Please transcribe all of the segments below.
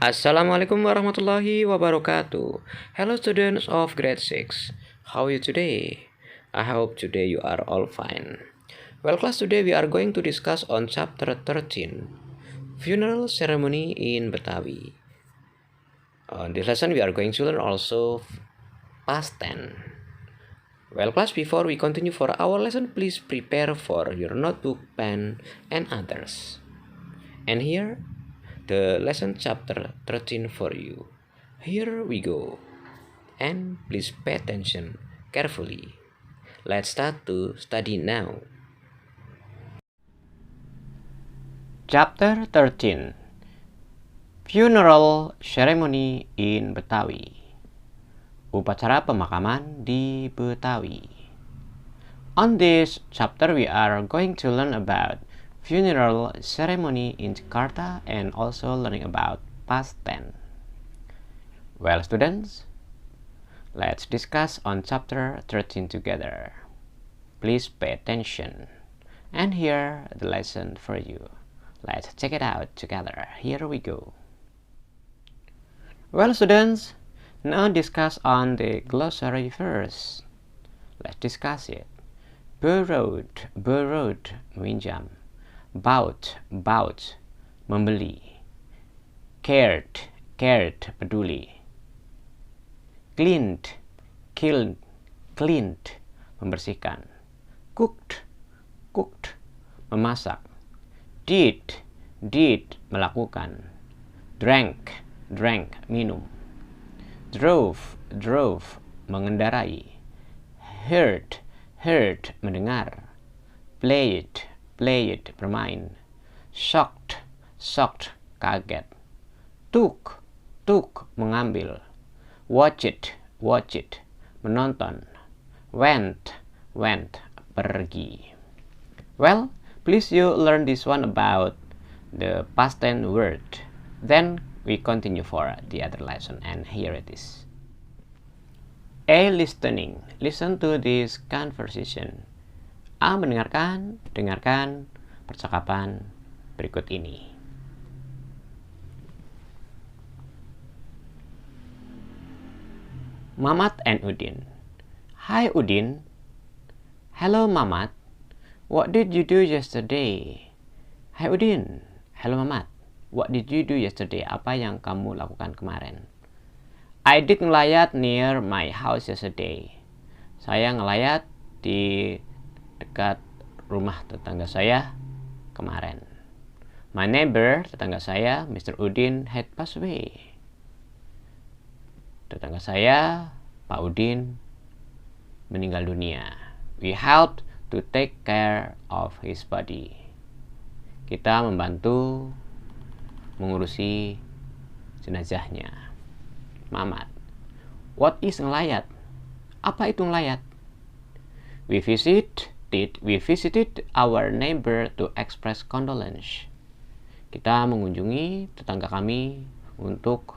Assalamualaikum warahmatullahi wabarakatuh. Hello students of grade 6. How are you today? I hope today you are all fine. Well class, today we are going to discuss on chapter 13, Funeral Ceremony in Betawi. On this lesson we are going to learn also past tense. Well class, before we continue for our lesson, please prepare for your notebook, pen, and others. And here the lesson chapter 13 for you. Here we go. And please pay attention carefully. Let's start to study now. Chapter 13, Funeral Ceremony in Betawi. Upacara pemakaman di Betawi. On this chapter we are going to learn about funeral ceremony in Jakarta and also learning about past tense. Well students, let's discuss on chapter 13 together. Please pay attention. And here the lesson for you. Let's check it out together. Here we go. Well students, now discuss on the glossary first. Let's discuss it. Borrowed, meminjam. Bought, membeli. Cared, peduli. Cleaned, membersihkan. Cooked, memasak. Did, melakukan. Drank, minum. Drove, mengendarai. Heard, mendengar. Played, bermain. Shocked, kaget. Took, mengambil. Watched, menonton. Went, pergi. Well, please you learn this one about the past tense word. Then we continue for the other lesson, and here it is. A. Listening. Listen to this conversation. A. Mendengarkan, dengarkan percakapan berikut ini. Mamat and Udin. Hi Udin. Hello Mamat. What did you do yesterday? Hi Udin. Hello Mamat. What did you do yesterday? Apa yang kamu lakukan kemarin? I did ngelayat near my house yesterday. Saya ngelayat di dekat rumah tetangga saya kemarin. My neighbor, tetangga saya, Mr. Udin, had passed away. Tetangga saya, Pak Udin, meninggal dunia. We helped to take care of his body. Kita membantu mengurusi jenazahnya. Mamat. What is ngelayat? Apa itu ngelayat? We visited our neighbor to express condolence. Kita mengunjungi tetangga kami untuk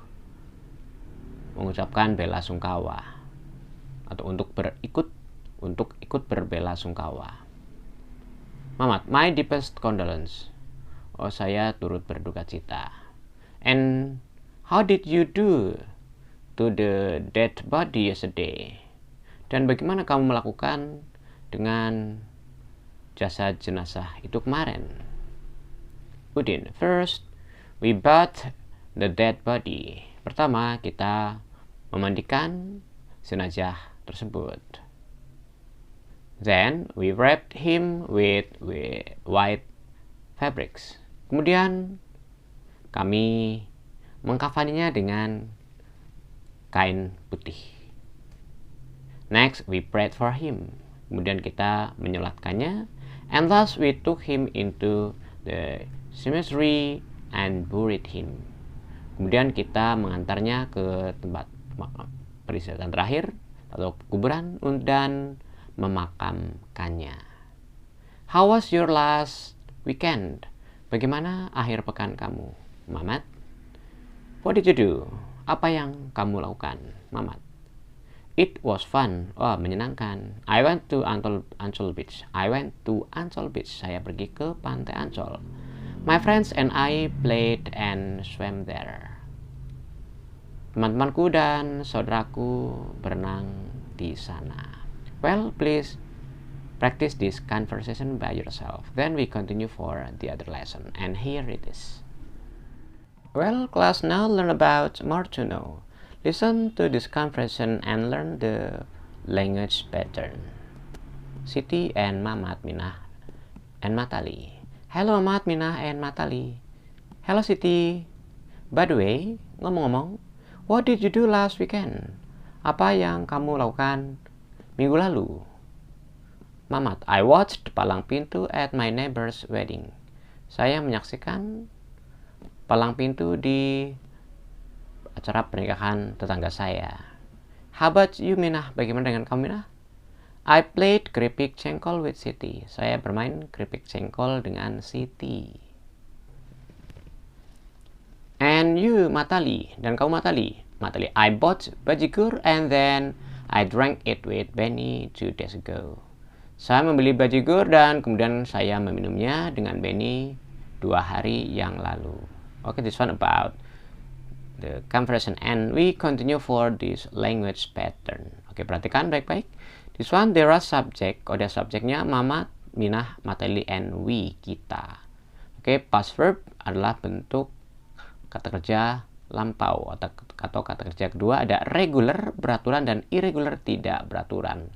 mengucapkan bela sungkawa atau untuk ikut berbela sungkawa. Mamat, my deepest condolence. Oh, saya turut berduka cita. And how did you do to the dead body yesterday? Dan bagaimana kamu melakukan dengan jasad jenazah itu kemarin? Udin, first we bathed the dead body. Pertama, kita memandikan jenazah tersebut. Then we wrapped him with white fabrics. Kemudian kami mengkafaninya dengan kain putih. Next, we prayed for him. Kemudian kita menyolatkannya. And thus we took him into the cemetery and buried him. Kemudian kita mengantarnya ke tempat peristirahatan terakhir atau kuburan dan memakamkannya. How was your last weekend? Bagaimana akhir pekan kamu, Mamat? What did you do? Apa yang kamu lakukan, Mamat? It was fun. Oh, menyenangkan. I went to Ancol Beach. Saya pergi ke Pantai Ancol. My friends and I played and swam there. Teman-temanku dan saudaraku berenang di sana. Well, please practice this conversation by yourself. Then we continue for the other lesson. And here it is. Well, class, now learn about more to know. Listen to this conversation and learn the language pattern. Siti and Mamat, Minah, and Matali. Hello, Mamat, Minah, and Matali. Hello, Siti. By the way, ngomong-ngomong, what did you do last weekend? Apa yang kamu lakukan minggu lalu? Mamat, I watched palang pintu at my neighbor's wedding. Saya menyaksikan palang pintu di acara pernikahan tetangga saya. How about you, Minah? Bagaimana dengan kamu, Minah? I played keripik cengkol with Siti. Saya bermain keripik cengkol dengan Siti. And you, Matali, dan kamu, Matali. Matali, I bought bajigur and then I drank it with Benny 2 days ago. Saya membeli bajigur dan kemudian saya meminumnya dengan Benny 2 hari yang lalu. Okay, this one about the conversation and we continue for this language pattern. Okay, perhatikan baik-baik. This one there are subject, ada subjeknya Mamat, Minah, Matali, and we, kita. Okay, past verb adalah bentuk kata kerja lampau atau kata kerja kedua ada regular beraturan dan irregular tidak beraturan.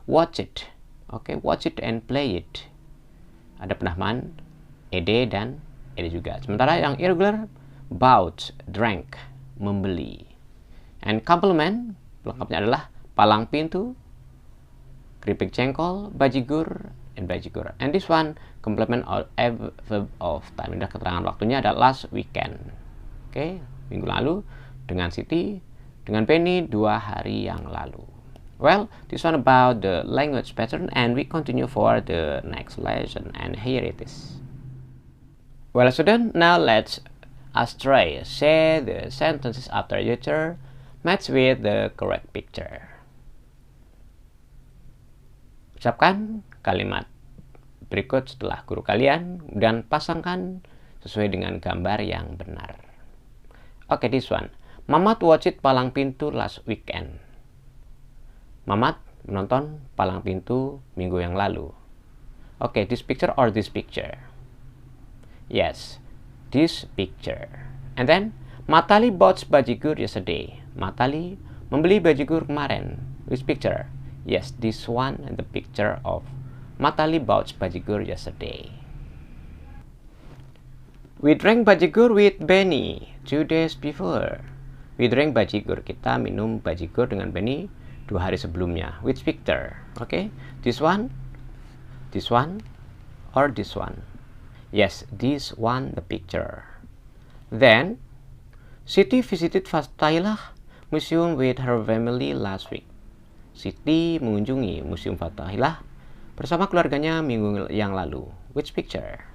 Watch it, okay, watch it and play it. Ada penamaan ed dan ed juga. Sementara yang irregular bought, drank, membeli. And complement lengkapnya adalah palang pintu, keripik cengkol, bajigur, and bajigur. And this one complement of verb of time. Ini keterangan waktunya ada last weekend. Oke, minggu lalu dengan Siti, dengan Penny 2 hari yang lalu. Well, this one about the language pattern and we continue for the next lesson and here it is. Well, student, now let's try say the sentences after each other match with the correct picture. Ucapkan kalimat berikut setelah guru kalian dan pasangkan sesuai dengan gambar yang benar. Okay, this one. Mamat watched palang pintu last weekend. Mamat menonton palang pintu minggu yang lalu. Okay, this picture or this picture? Yes, this picture. And then, Matali bought bajigur yesterday. Matali membeli bajigur kemarin. Which picture? Yes, this one and the picture of Matali bought bajigur yesterday. We drank bajigur with Benny 2 days before. We drank bajigur. Kita minum bajigur dengan Benny 2 hari sebelumnya. Which picture? Okay, this one, or this one? Yes, this one the picture. Then, Siti visited Fathahilah Museum with her family last week. Siti mengunjungi Museum Fathahilah bersama keluarganya minggu yang lalu. Which picture?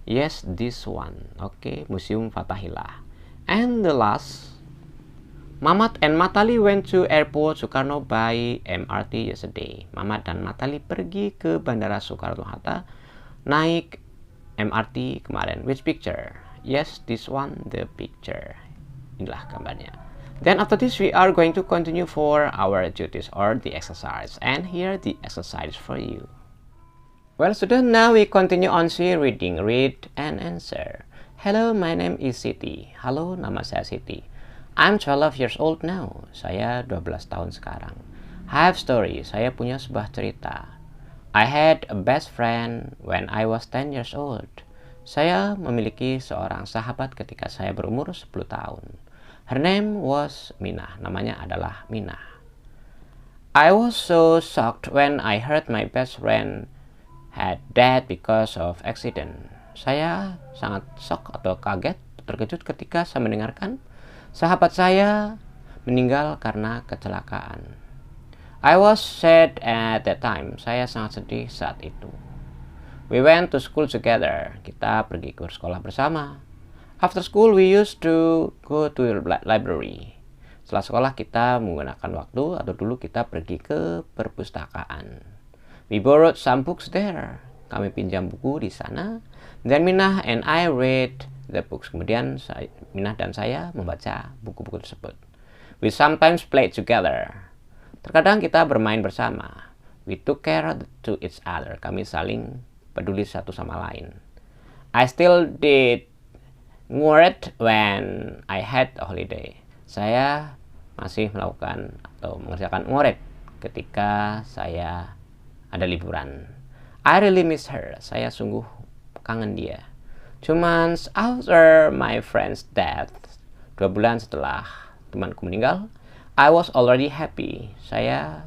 Yes, this one. Okay, Museum Fathahilah. And the last, Mamat and Matali went to airport Soekarno by MRT yesterday. Mamat dan Matali pergi ke Bandara Soekarno-Hatta naik MRT kemarin. Which picture? Yes, this one, the picture. Inilah gambarnya. Then after this, we are going to continue for our duties or the exercise. And here the exercise for you. Well, student, now we continue on C reading. Read and answer. Hello, my name is Siti. Halo, nama saya Siti. I'm 12 years old now. Saya 12 tahun sekarang. I have story. Saya punya sebuah cerita. I had a best friend when I was 10 years old. Saya memiliki seorang sahabat ketika saya berumur 10 tahun. Her name was Minah. Namanya adalah Minah. I was so shocked when I heard my best friend had died because of accident. Saya sangat shock atau kaget, terkejut ketika saya mendengarkan sahabat saya meninggal karena kecelakaan. I was sad at that time. Saya sangat sedih saat itu. We went to school together. Kita pergi ke sekolah bersama. After school, we used to go to the library. Setelah sekolah, kita menggunakan waktu atau dulu kita pergi ke perpustakaan. We borrowed some books there. Kami pinjam buku di sana. Then Minah and I read the books. Kemudian Minah dan saya membaca buku-buku tersebut. We sometimes play together. Terkadang kita bermain bersama. We took care to each other. Kami saling peduli satu sama lain. I still did work when I had a holiday. Saya masih melakukan atau mengerjakan ngoret ketika saya ada liburan. I really miss her. Saya sungguh kangen dia. 2 months after my friend's death, 2 bulan setelah temanku meninggal, I was already happy. Saya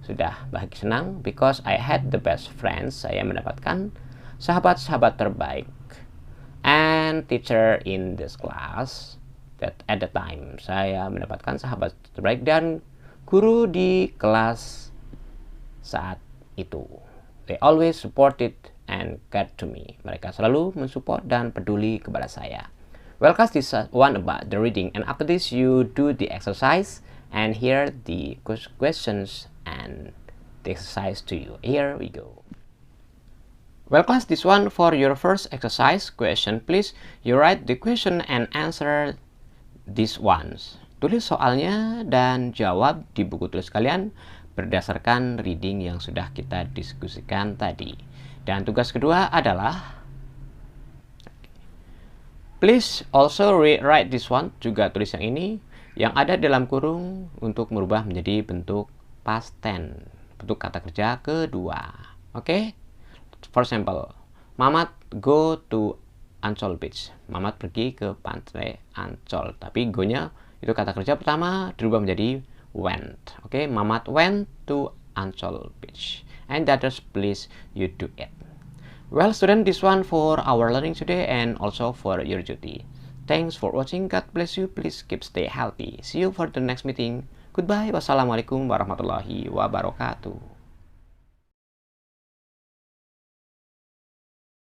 sudah bahagia senang because I had the best friends. Saya mendapatkan sahabat-sahabat terbaik and teacher in this class that at the time. Saya mendapatkan sahabat terbaik dan guru di kelas saat itu. They always supported and cared to me. Mereka selalu mensupport dan peduli kepada saya. Well, class, this one about the reading, and after this you do the exercise and hear the questions and the exercise to you. Here we go. Well, class, this one for your first exercise question. Please you write the question and answer these ones. Tulis soalnya dan jawab di buku tulis kalian berdasarkan reading yang sudah kita diskusikan tadi. Dan tugas kedua adalah please also rewrite this one, juga tulis yang ini, yang ada dalam kurung untuk merubah menjadi bentuk past tense, bentuk kata kerja kedua. Oke? For example, Mamat go to Ancol Beach. Mamat pergi ke pantai Ancol. Tapi go-nya itu kata kerja pertama dirubah menjadi went. Oke? Mamat went to Ancol Beach. And the others, please you do it. Well, student, this one for our learning today and also for your duty. Thanks for watching. God bless you. Please keep stay healthy. See you for the next meeting. Goodbye. Wassalamualaikum warahmatullahi wabarakatuh.